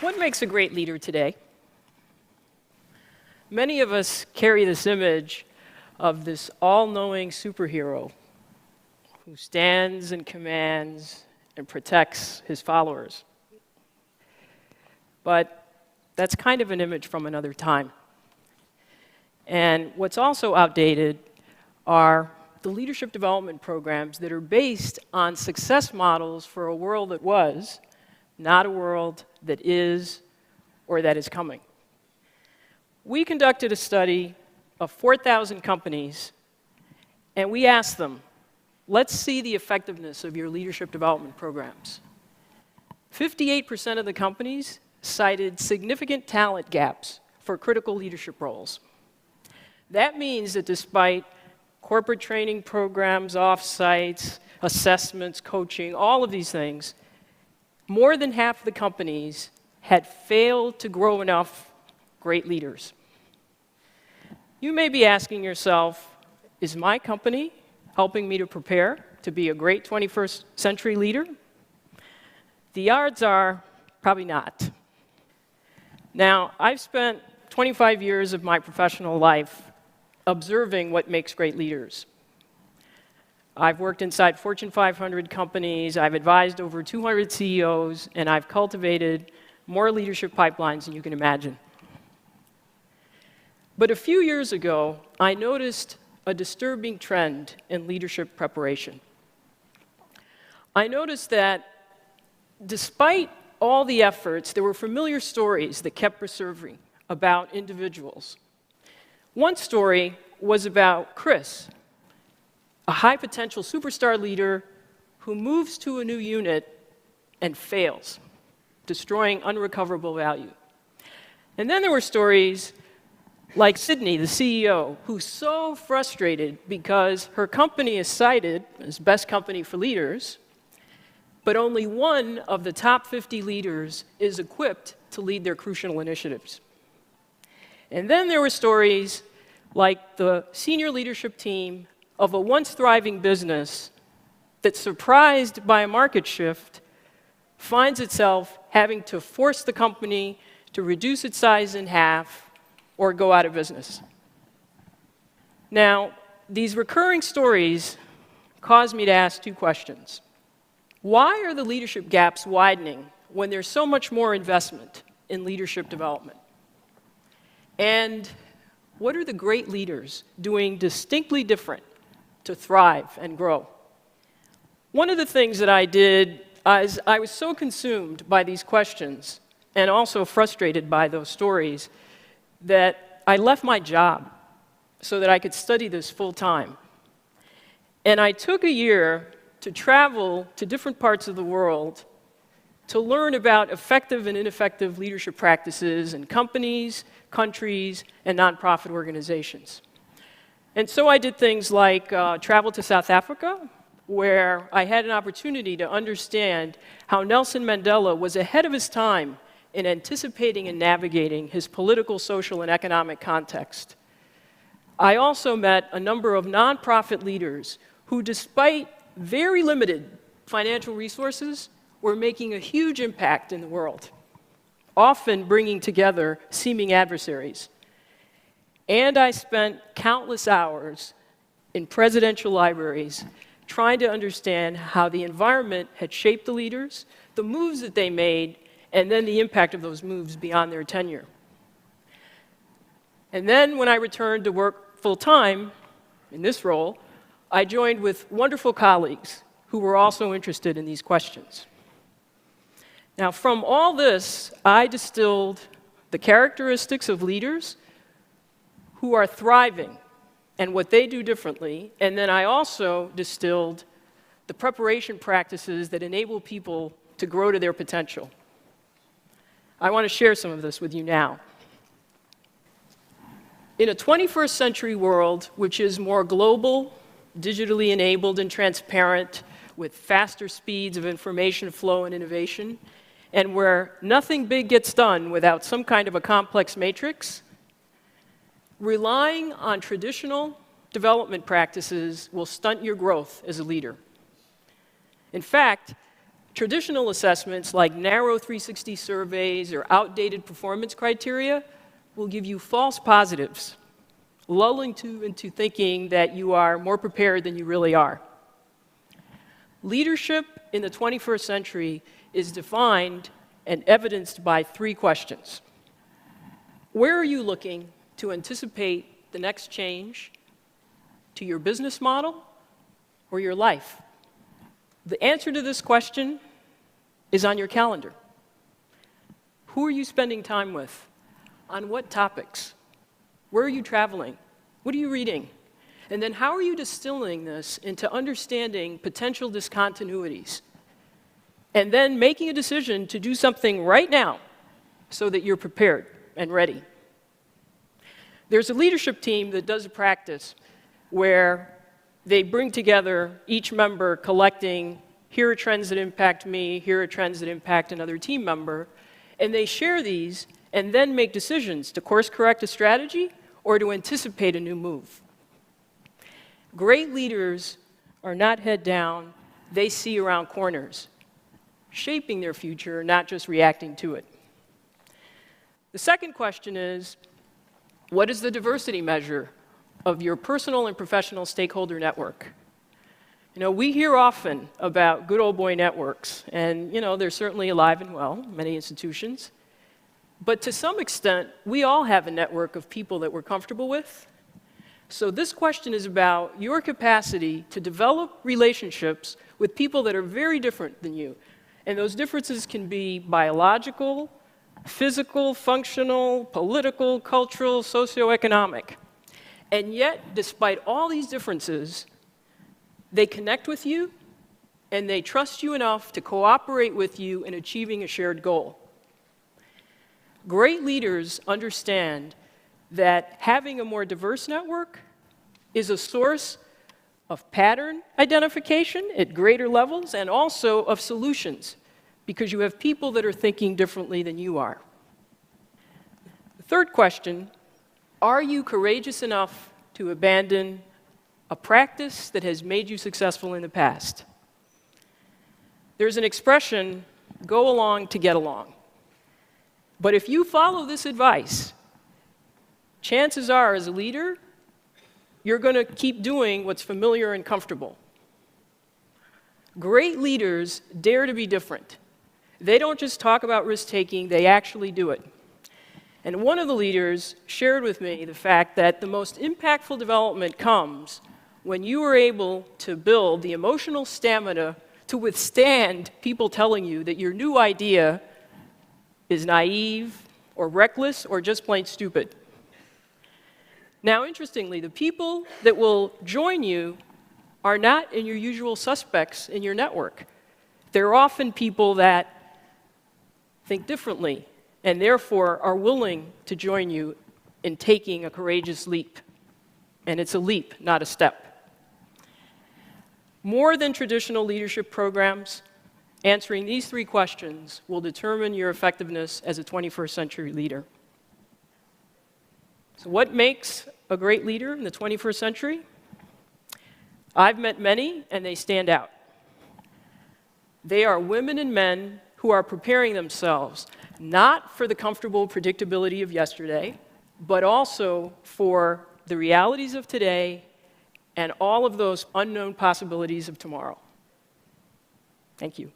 What makes a great leader today? Many of us carry this image of this all-knowing superhero who stands and commands and protects his followers. But that's kind of an image from another time. And what's also outdated are the leadership development programs that are based on success models for a world that was, not a world that is or that is coming. We conducted a study of 4,000 companies, and we asked them, let's see the effectiveness of your leadership development programs. 58% of the companies cited significant talent gaps for critical leadership roles. That means that despite corporate training programs, off-sites, assessments, coaching, all of these things, more than half of the companies had failed to grow enough great leaders. You may be asking yourself, is my company helping me to prepare to be a great 21st century leader? The odds are probably not. Now, I've spent 25 years of my professional life observing what makes great leaders. I've worked inside Fortune 500 companies, I've advised over 200 CEOs, and I've cultivated more leadership pipelines than you can imagine. But a few years ago, I noticed a disturbing trend in leadership preparation. I noticed that despite all the efforts, there were familiar stories that kept resurfacing about individuals. One story was about Chris, a high-potential superstar leader who moves to a new unit and fails, destroying unrecoverable value. And then there were stories like Sydney, the CEO, who's so frustrated because her company is cited as best company for leaders, but only one of the top 50 leaders is equipped to lead their crucial initiatives. And then there were stories like the senior leadership team of a once thriving business that, surprised by a market shift, finds itself having to force the company to reduce its size in half or go out of business. Now, these recurring stories cause me to ask two questions. Why are the leadership gaps widening when there's so much more investment in leadership development? And what are the great leaders doing distinctly different to thrive and grow? One of the things that I did is I was so consumed by these questions and also frustrated by those stories that I left my job so that I could study this full time. And I took a year to travel to different parts of the world to learn about effective and ineffective leadership practices in companies, countries, and nonprofit organizations. And so I did things like travel to South Africa, where I had an opportunity to understand how Nelson Mandela was ahead of his time in anticipating and navigating his political, social, and economic context. I also met a number of nonprofit leaders who, despite very limited financial resources, were making a huge impact in the world, often bringing together seeming adversaries. And I spent countless hours in presidential libraries trying to understand how the environment had shaped the leaders, the moves that they made, and then the impact of those moves beyond their tenure. And then when I returned to work full-time in this role, I joined with wonderful colleagues who were also interested in these questions. Now, from all this, I distilled the characteristics of leaders who are thriving and what they do differently, and then I also distilled the preparation practices that enable people to grow to their potential. I want to share some of this with you now. In a 21st century world, which is more global, digitally enabled, and transparent, with faster speeds of information flow and innovation, and where nothing big gets done without some kind of a complex matrix, relying on traditional development practices will stunt your growth as a leader. In fact, Traditional assessments like narrow 360 surveys or outdated performance criteria will give you false positives, lulling you into thinking that you are more prepared than you really are. Leadership in the 21st century is defined and evidenced by 3 questions. Where are you looking to anticipate the next change to your business model or your life? The answer to this question is on your calendar. Who are you spending time with? On what topics? Where are you traveling? What are you reading? And then how are you distilling this into understanding potential discontinuities? And then making a decision to do something right now so that you're prepared and ready. There's a leadership team that does a practice where they bring together each member collecting, here are trends that impact me, here are trends that impact another team member, and they share these and then make decisions to course correct a strategy or to anticipate a new move. Great leaders are not head down, they see around corners, shaping their future, not just reacting to it. The second question is, what is the diversity measure of your personal and professional stakeholder network? You know, we hear often about good old boy networks, and you know, they're certainly alive and well, many institutions. But to some extent, we all have a network of people that we're comfortable with. So this question is about your capacity to develop relationships with people that are very different than you. And those differences can be biological, physical, functional, political, cultural, socioeconomic. And yet, despite all these differences, they connect with you and they trust you enough to cooperate with you in achieving a shared goal. Great leaders understand that having a more diverse network is a source of pattern identification at greater levels and also of solutions, because you have people that are thinking differently than you are. The third question, are you courageous enough to abandon a practice that has made you successful in the past? There's an expression, go along to get along. But if you follow this advice, chances are, as a leader, you're going to keep doing what's familiar and comfortable. Great leaders dare to be different. They don't just talk about risk-taking, they actually do it. And one of the leaders shared with me the fact that the most impactful development comes when you are able to build the emotional stamina to withstand people telling you that your new idea is naive or reckless or just plain stupid. Now, interestingly, the people that will join you are not in your usual suspects in your network. They're often people that think differently and therefore are willing to join you in taking a courageous leap. And it's a leap, not a step. More than traditional leadership programs, answering these 3 questions will determine your effectiveness as a 21st century leader. So what makes a great leader in the 21st century? I've met many, and they stand out. They are women and men who are preparing themselves not for the comfortable predictability of yesterday, but also for the realities of today and all of those unknown possibilities of tomorrow. Thank you.